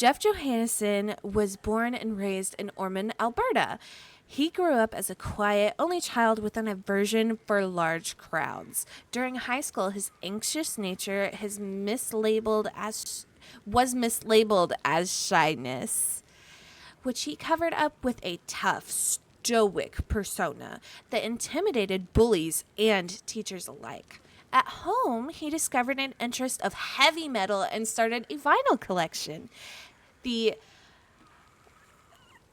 Jeff Johannesson was born and raised in Ormond, Alberta. He grew up as a quiet, only child with an aversion for large crowds. During high school, his anxious nature was mislabeled as shyness, which he covered up with a tough, stoic persona that intimidated bullies and teachers alike. At home, he discovered an interest of heavy metal and started a vinyl collection. The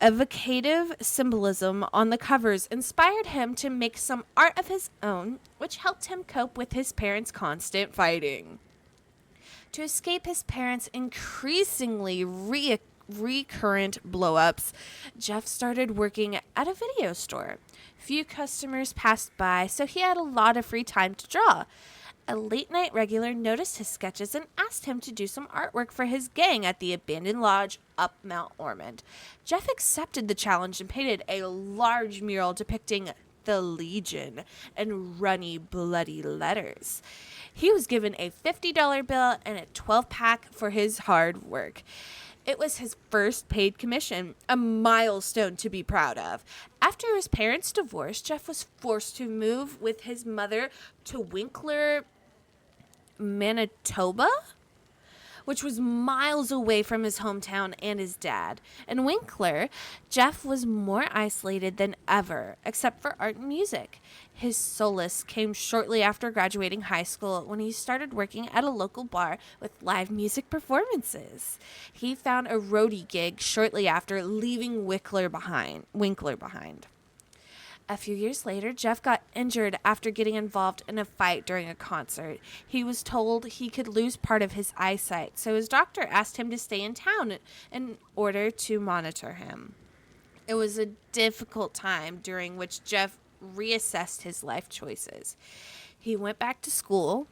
evocative symbolism on the covers inspired him to make some art of his own, which helped him cope with his parents' constant fighting. To escape his parents' increasingly recurrent blow-ups, Jeff started working at a video store. Few customers passed by, so he had a lot of free time to draw. A late-night regular noticed his sketches and asked him to do some artwork for his gang at the abandoned lodge up Mount Ormond. Jeff accepted the challenge and painted a large mural depicting the Legion in runny, bloody letters. He was given a $50 bill and a 12-pack for his hard work. It was his first paid commission, a milestone to be proud of. After his parents' divorce, Jeff was forced to move with his mother to Winkler, Manitoba, which was miles away from his hometown and his dad. In Winkler, Jeff was more isolated than ever, except for art and music. His solace came shortly after graduating high school when he started working at a local bar with live music performances. He found a roadie gig shortly after leaving Winkler behind. A few years later, Jeff got injured after getting involved in a fight during a concert. He was told he could lose part of his eyesight, so his doctor asked him to stay in town in order to monitor him. It was a difficult time during which Jeff reassessed his life choices. He went back to school,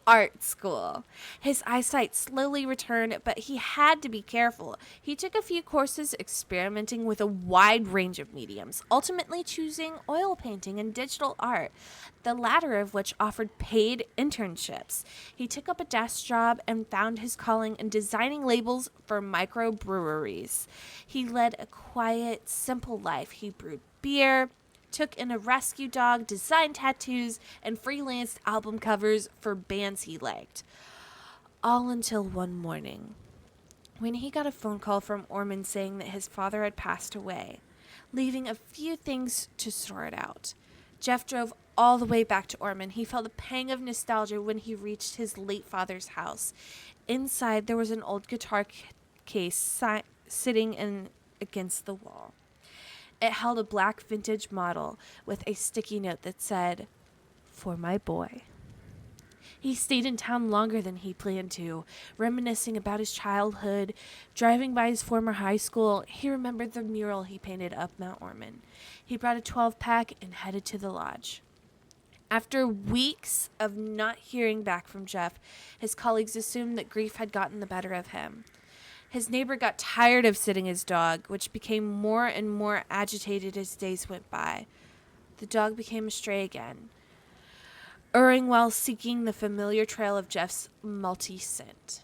art school. His eyesight slowly returned, but he had to be careful. He took a few courses experimenting with a wide range of mediums, ultimately choosing oil painting and digital art, the latter of which offered paid internships. He took up a desk job and found his calling in designing labels for microbreweries. He led a quiet, simple life. He brewed beer, took in a rescue dog, designed tattoos, and freelanced album covers for bands he liked. All until one morning, when he got a phone call from Ormond saying that his father had passed away, leaving a few things to sort out. Jeff drove all the way back to Ormond. He felt a pang of nostalgia when he reached his late father's house. Inside, there was an old guitar case sitting against the wall. It held a black vintage model with a sticky note that said, "For my boy." He stayed in town longer than he planned to, reminiscing about his childhood. Driving by his former high school, he remembered the mural he painted up Mount Ormond. He brought a 12-pack and headed to the lodge. After weeks of not hearing back from Jeff, his colleagues assumed that grief had gotten the better of him. His neighbor got tired of sitting his dog, which became more and more agitated as days went by. The dog became a stray again, erring while seeking the familiar trail of Jeff's multi scent.